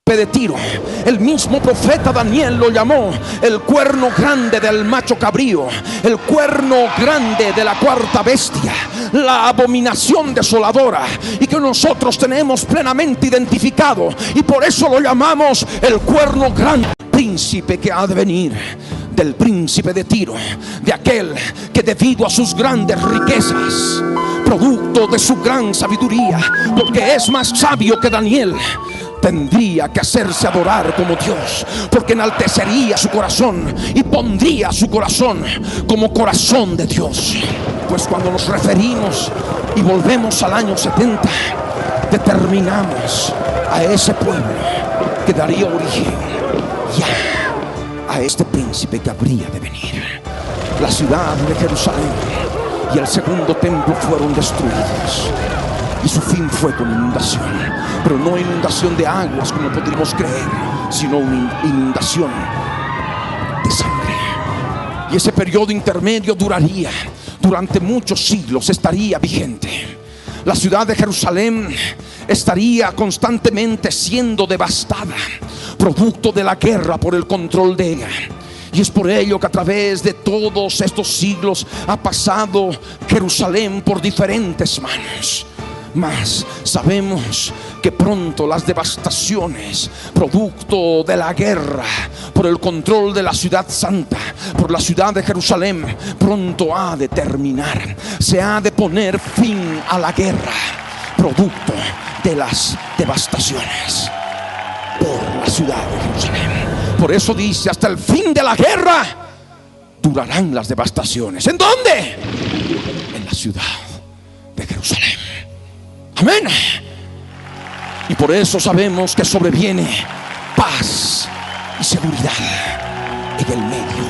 de Tiro. El mismo profeta Daniel lo llamó el cuerno grande del macho cabrío, el cuerno grande de la cuarta bestia, la abominación desoladora, y que nosotros tenemos plenamente identificado, y por eso lo llamamos el cuerno grande, príncipe que ha de venir, del príncipe de Tiro, de aquel que debido a sus grandes riquezas, producto de su gran sabiduría, porque es más sabio que Daniel, tendría que hacerse adorar como Dios, porque enaltecería su corazón y pondría su corazón como corazón de Dios. Pues cuando nos referimos y volvemos al año 70, determinamos a ese pueblo que daría origen ya a este príncipe que habría de venir. La ciudad de Jerusalén y el segundo templo fueron destruidos, y su fin fue con inundación, pero no inundación de aguas como podríamos creer, sino una inundación de sangre. Y ese periodo intermedio duraría durante muchos siglos, estaría vigente. La ciudad de Jerusalén estaría constantemente siendo devastada, producto de la guerra por el control de ella. Y es por ello que a través de todos estos siglos ha pasado Jerusalén por diferentes manos. Mas sabemos que pronto las devastaciones, producto de la guerra por el control de la ciudad santa, por la ciudad de Jerusalén, pronto ha de terminar. Se ha de poner fin a la guerra, producto de las devastaciones por la ciudad de Jerusalén. Por eso dice: hasta el fin de la guerra durarán las devastaciones. ¿En dónde? En la ciudad de Jerusalén. Amén. Y por eso sabemos que sobreviene paz y seguridad en el Medio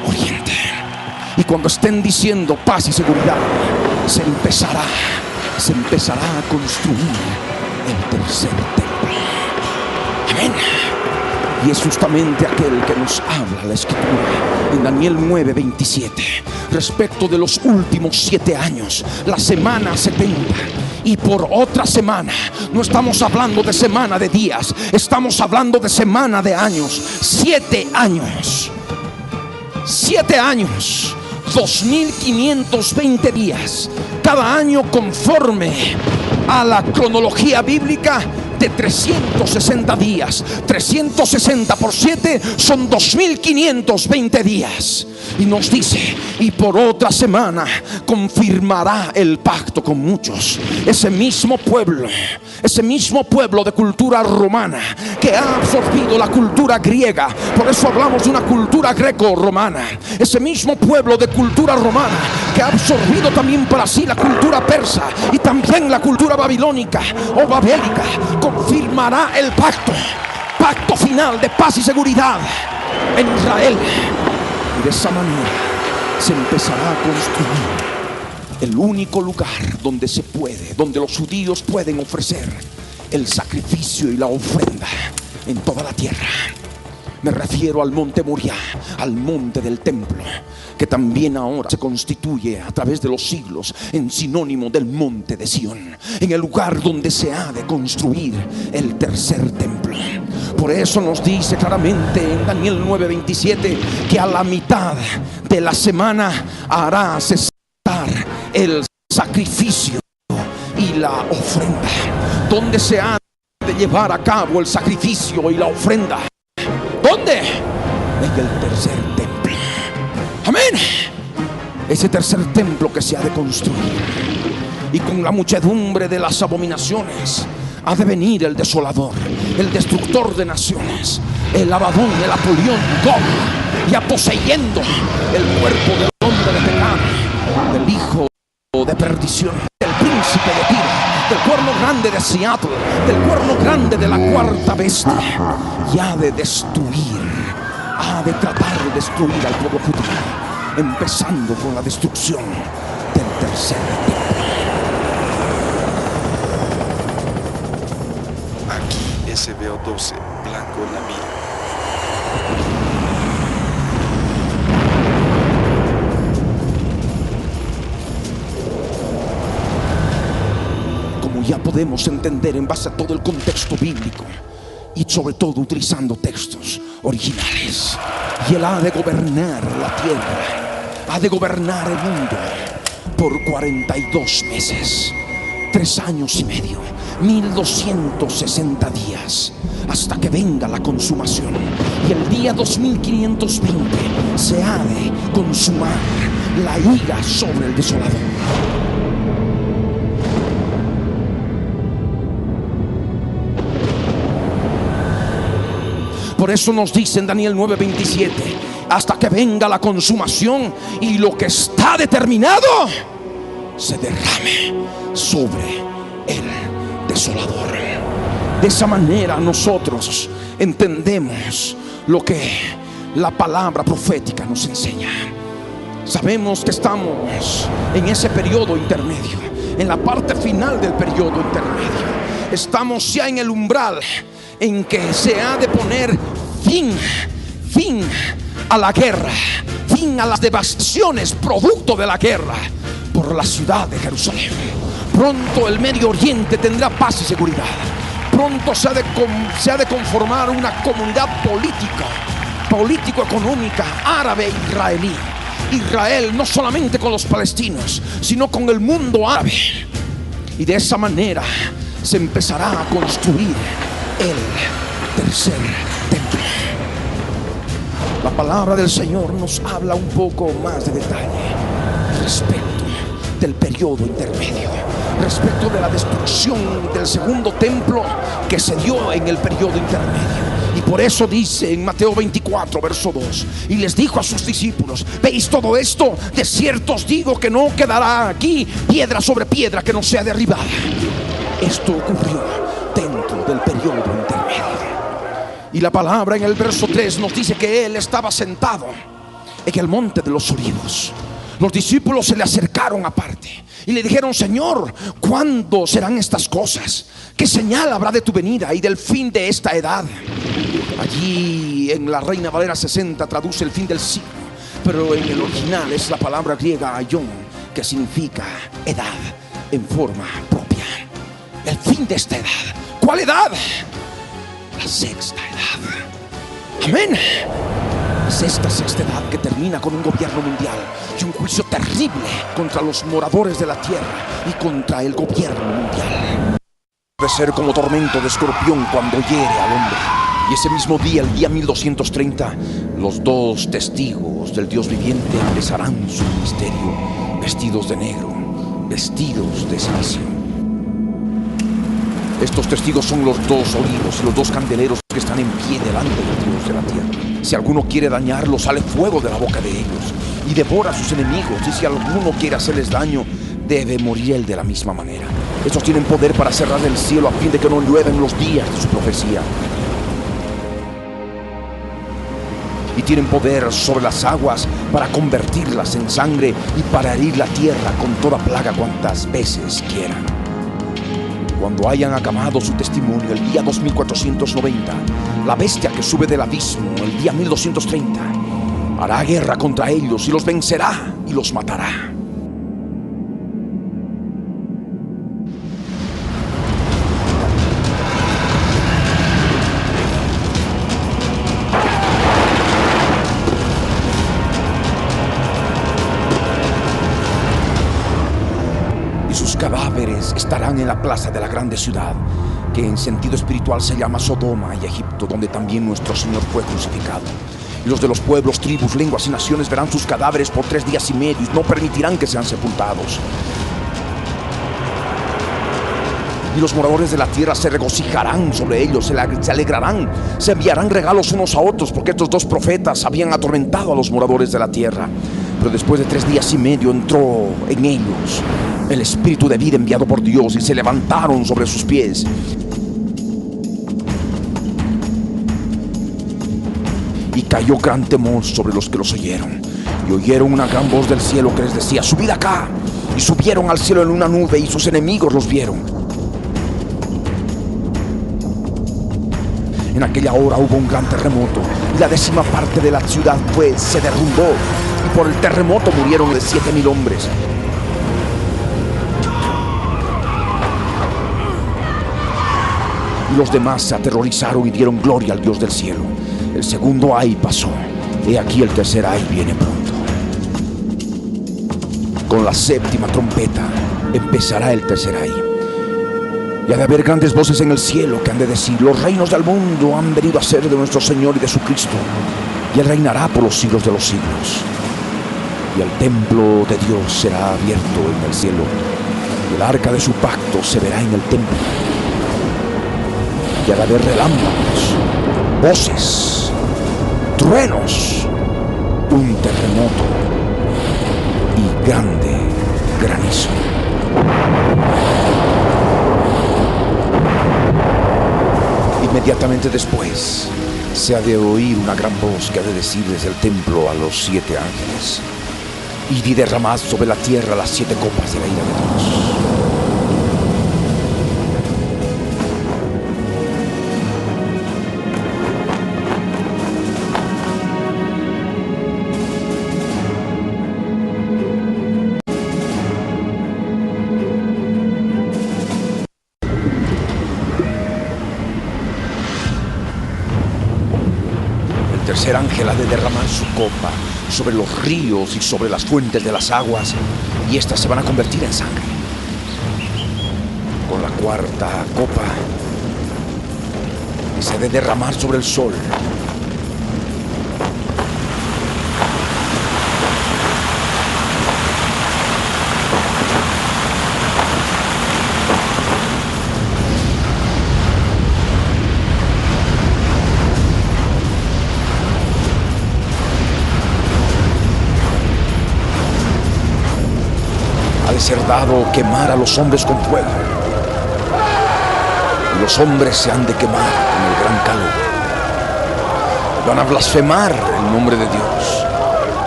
Oriente. Y cuando estén diciendo paz y seguridad, se empezará a construir el tercer templo. Amén. Y es justamente aquel que nos habla la Escritura en Daniel 9:27 respecto de los últimos 7 años, la semana 70. Y por otra semana, no estamos hablando de semana de días, estamos hablando de semana de años. 7 años, 7 años, 2520 días, cada año conforme a la cronología bíblica de 360 días. 360 por 7 son 2520 días. Y nos dice: y por otra semana confirmará el pacto con muchos. Ese mismo pueblo de cultura romana que ha absorbido la cultura griega, por eso hablamos de una cultura greco-romana. Ese mismo pueblo de cultura romana que ha absorbido también para sí la cultura persa y también la cultura babilónica o babélica, confirmará el pacto final de paz y seguridad en Israel. Y de esa manera se empezará a construir el único lugar donde los judíos pueden ofrecer el sacrificio y la ofrenda en toda la tierra. Me refiero al monte Moriah, al monte del templo, que también ahora se constituye a través de los siglos en sinónimo del monte de Sión, en el lugar donde se ha de construir el tercer templo. Por eso nos dice claramente en Daniel 9:27 que a la mitad de la semana hará cesar el sacrificio y la ofrenda. ¿Dónde se ha de llevar a cabo el sacrificio y la ofrenda? ¿Dónde? En el tercer templo. Amén. Ese tercer templo que se ha de construir, y con la muchedumbre de las abominaciones ha de venir el desolador, el destructor de naciones, el Abadón, el Apolión, Gog, ya poseyendo el cuerpo del hombre de pecado, del hijo de perdición, del príncipe de Tiro, del cuerno grande de Seattle, del cuerno grande de la cuarta bestia. Y ha de destruir, ha de tratar de destruir al pueblo judío, empezando con la destrucción del tercer templo. Aquí SBO 12, blanco en la mira. Como ya podemos entender en base a todo el contexto bíblico, y sobre todo utilizando textos originales. Y Él ha de gobernar la tierra, ha de gobernar el mundo por 42 meses, 3 años y medio, 1260 días, hasta que venga la consumación. Y el día 2520 se ha de consumar la ira sobre el desolador. Por eso nos dice en Daniel 9:27, hasta que venga la consumación y lo que está determinado se derrame sobre el desolador. De esa manera nosotros entendemos lo que la palabra profética nos enseña. Sabemos que estamos en ese periodo intermedio, en la parte final del periodo intermedio. Estamos ya en el umbral en que se ha de poner fin a la guerra, fin a las devastaciones producto de la guerra por la ciudad de Jerusalén. Pronto el Medio Oriente tendrá paz y seguridad. Pronto se ha de conformar una comunidad político-económica árabe-israelí. Israel no solamente con los palestinos, sino con el mundo árabe. Y de esa manera se empezará a construir el tercer templo. La palabra del Señor nos habla un poco más de detalle respecto del periodo intermedio, respecto de la destrucción del segundo templo que se dio en el periodo intermedio. Y por eso dice en Mateo 24 verso 2: y les dijo a sus discípulos: ¿veis todo esto? De cierto os digo que no quedará aquí piedra sobre piedra que no sea derribada. Esto ocurrió dentro del periodo intermedio. Y la palabra en el verso 3 nos dice que Él estaba sentado en el monte de los olivos. Los discípulos se le acercaron aparte y le dijeron: Señor, ¿cuándo serán estas cosas? ¿Qué señal habrá de tu venida y del fin de esta edad? Allí en la Reina Valera 60 traduce el fin del siglo, pero en el original es la palabra griega aion, que significa edad en forma propia. El fin de esta edad. ¿Cuál edad? La sexta edad. Amén. Es esta sexta edad que termina con un gobierno mundial y un juicio terrible contra los moradores de la tierra y contra el gobierno mundial. Debe ser como tormento de escorpión cuando hiere al hombre. Y ese mismo día, el día 1230, los 2 testigos del Dios viviente empezarán su ministerio vestidos de negro, vestidos de silicio. Estos testigos son los 2 olivos y los 2 candeleros que están en pie delante del Dios de la tierra. Si alguno quiere dañarlos, sale fuego de la boca de ellos y devora a sus enemigos. Y si alguno quiere hacerles daño, debe morir él de la misma manera. Estos tienen poder para cerrar el cielo a fin de que no llueven los días de su profecía. Y tienen poder sobre las aguas para convertirlas en sangre y para herir la tierra con toda plaga cuantas veces quieran. Cuando hayan acabado su testimonio el día 2490, la bestia que sube del abismo el día 1230 hará guerra contra ellos y los vencerá y los matará. Cadáveres estarán en la plaza de la grande ciudad, que en sentido espiritual se llama Sodoma y Egipto, donde también nuestro Señor fue crucificado. Y los de los pueblos, tribus, lenguas y naciones verán sus cadáveres por 3 días y medio y no permitirán que sean sepultados. Y los moradores de la tierra se regocijarán sobre ellos, se alegrarán, se enviarán regalos unos a otros, porque estos 2 profetas habían atormentado a los moradores de la tierra. Pero después de 3 días y medio entró en ellos el espíritu de vida enviado por Dios y se levantaron sobre sus pies. Y cayó gran temor sobre los que los oyeron. Y oyeron una gran voz del cielo que les decía: subid acá. Y subieron al cielo en una nube y sus enemigos los vieron. En aquella hora hubo un gran terremoto y la 10ª parte de la ciudad se derrumbó. Y por el terremoto murieron de 7,000 hombres. y los demás se aterrorizaron y dieron gloria al Dios del cielo. El segundo ay pasó. He aquí el tercer ay viene pronto. Con la séptima trompeta empezará el tercer ay. Y ha de haber grandes voces en el cielo que han de decir: los reinos del mundo han venido a ser de nuestro Señor y de su Cristo, y Él reinará por los siglos de los siglos. Y el templo de Dios será abierto en el cielo, y el arca de su pacto se verá en el templo. Y ha de haber relámpagos, voces, truenos, un terremoto y grande granizo. Inmediatamente después se ha de oír una gran voz que ha de decir desde el templo a los 7 ángeles: id y derramad sobre la tierra las 7 copas de la ira de Dios. El tercer ángel ha de derramar su copa sobre los ríos y sobre las fuentes de las aguas, y éstas se van a convertir en sangre. Con la cuarta copa se ha de derramar sobre el sol. Ha de ser dado quemar a los hombres con fuego. Y los hombres se han de quemar con el gran calor. Van a blasfemar el nombre de Dios,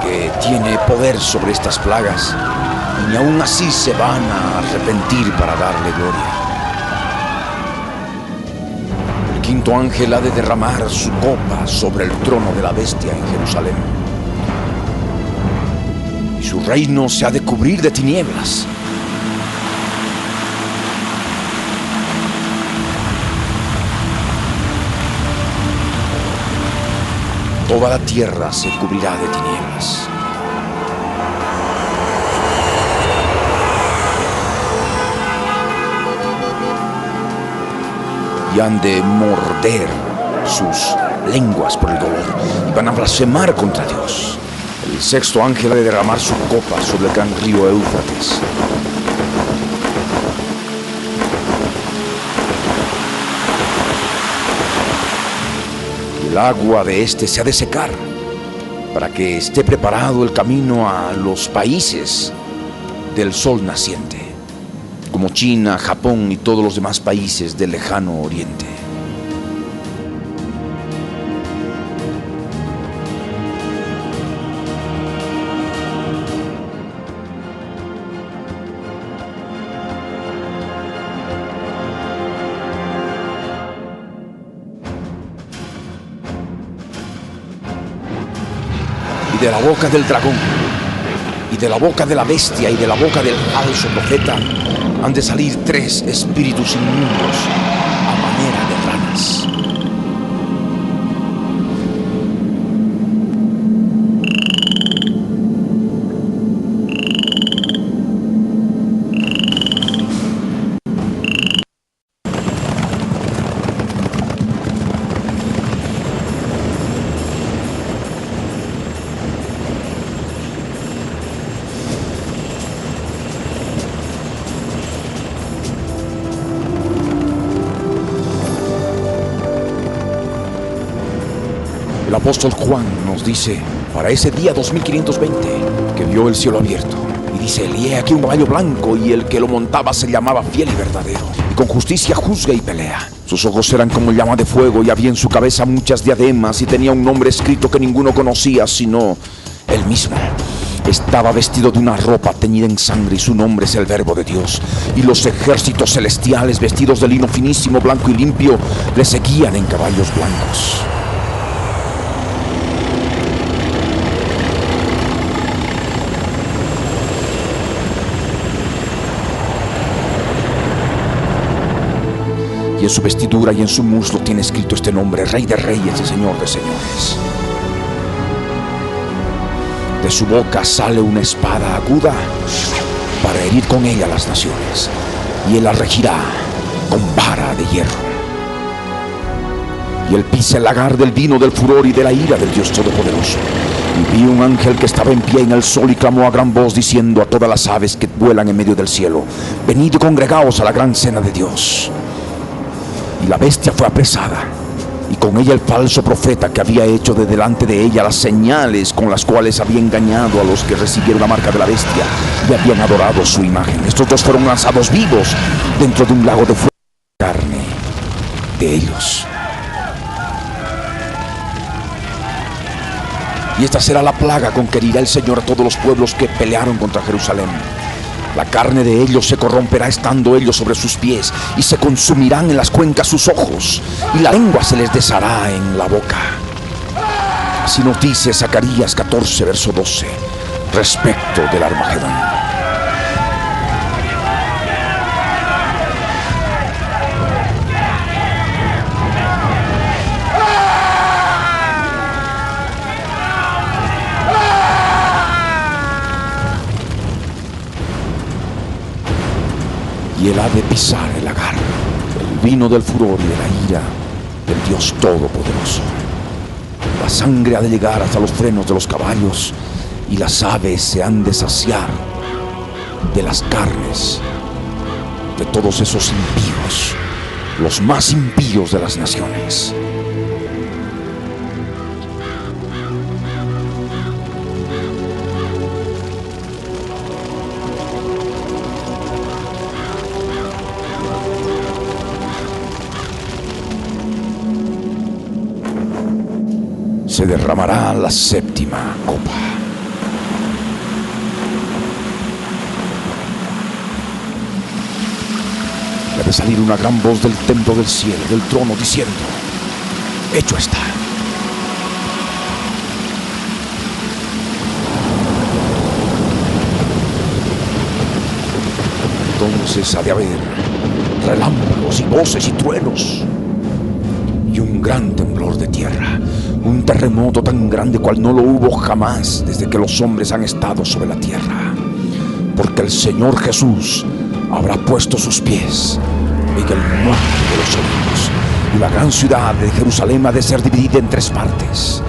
que tiene poder sobre estas plagas, y aún así se van a arrepentir para darle gloria. El quinto ángel ha de derramar su copa sobre el trono de la bestia en Jerusalén. Y su reino se ha de cubrir de tinieblas. Toda la tierra se cubrirá de tinieblas. Y han de morder sus lenguas por el dolor, y van a blasfemar contra Dios. El sexto ángel ha de derramar su copa sobre el gran río Éufrates. El agua de este se ha de secar, para que esté preparado el camino a los países del sol naciente, como China, Japón y todos los demás países del lejano oriente. Y de la boca del dragón, y de la boca de la bestia, y de la boca del falso profeta han de salir 3 espíritus inmundos a manera de ranas. El apóstol Juan nos dice, para ese día 2520, que vio el cielo abierto, y dice: y he aquí un caballo blanco, y el que lo montaba se llamaba Fiel y Verdadero, y con justicia juzga y pelea. Sus ojos eran como llama de fuego, y había en su cabeza muchas diademas, y tenía un nombre escrito que ninguno conocía sino él mismo. Estaba vestido de una ropa teñida en sangre, y su nombre es el Verbo de Dios. Y los ejércitos celestiales, vestidos de lino finísimo, blanco y limpio, le seguían en caballos blancos. Y en su vestidura y en su muslo tiene escrito este nombre: Rey de Reyes y Señor de Señores. De su boca sale una espada aguda para herir con ella a las naciones, y él la regirá con vara de hierro. Y él pisa el lagar del vino del furor y de la ira del Dios Todopoderoso. Y vi un ángel que estaba en pie en el sol y clamó a gran voz diciendo a todas las aves que vuelan en medio del cielo: venid y congregaos a la gran cena de Dios. Y la bestia fue apresada, y con ella el falso profeta que había hecho de delante de ella las señales con las cuales había engañado a los que recibieron la marca de la bestia y habían adorado su imagen. Estos dos fueron lanzados vivos dentro de un lago de fuego, carne de ellos. Y esta será la plaga con que herirá el Señor a todos los pueblos que pelearon contra Jerusalén. La carne de ellos se corromperá estando ellos sobre sus pies, y se consumirán en las cuencas sus ojos, y la lengua se les deshará en la boca. Así nos dice Zacarías 14, verso 12, respecto del Armagedón. Y él ha de pisar el lagar, el vino del furor y de la ira del Dios Todopoderoso. La sangre ha de llegar hasta los frenos de los caballos, y las aves se han de saciar de las carnes de todos esos impíos, los más impíos de las naciones. Se derramará la séptima copa. Y ha de salir una gran voz del templo del cielo, del trono, diciendo: hecho está. Entonces ha de haber relámpagos y voces y truenos, y un gran temblor de tierra, un terremoto tan grande cual no lo hubo jamás desde que los hombres han estado sobre la tierra, porque el Señor Jesús habrá puesto sus pies en el monte de los Olivos, y la gran ciudad de Jerusalén ha de ser dividida en tres partes,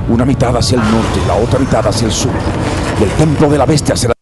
una mitad hacia el norte y la otra mitad hacia el sur, y el templo de la bestia será